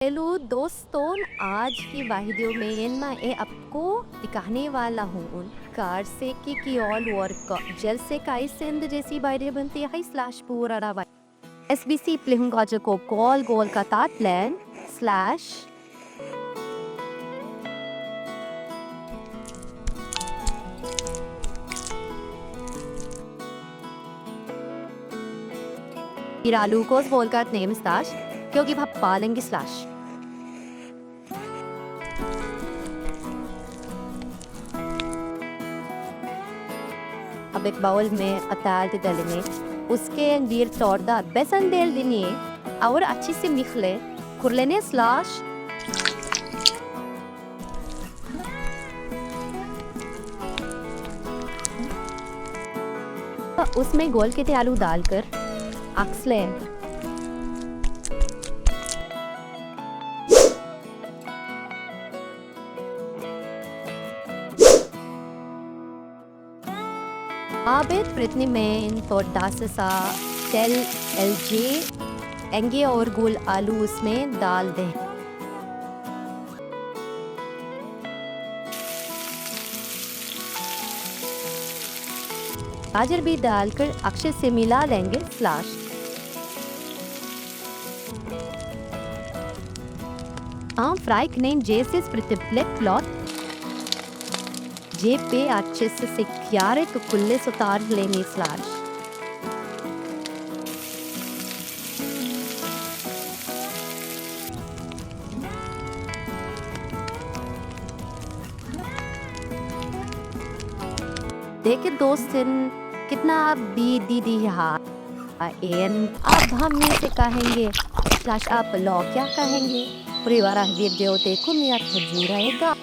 Hello दोस्तों, आज की वीडियो में मैं आपको दिखाने वाला हूँ कार से की ऑल वर्क जैसे कैसे जैसी वीडियो बनती है स्लैश पूरा SBC प्लिंग को कॉल गोल का तात प्लान स्लैश फिर आलू को बोल का नेम स्लैश क्योंकि भाप पालेंगे स्लैश अब एक बाउल में अताल डालेंगे, उसके अंदर तोड़ा बेसन डाल देंगे और अच्छे से मिक्स ले कर लेने स्लैश उसमें गोल के आलू डालकर अक्स ले आबेद प्रति में थोड़ा सा तेल LG एंगे और गोल आलू उसमें डाल दें। गाजर भी डालकर अच्छे से मिला लेंगे स्लैश फ्राई करने जैसे प्लेट क्लॉथ जे पे अच्छे से क्यारे तो कुल्ले सुतार लेंगे स्लैश देखे दोस्त कितना भी दीदी अब हम से कहेंगे स्लैश आप लोग क्या कहेंगे परिवार वीडियो देखो मेरा खजूर रहेगा।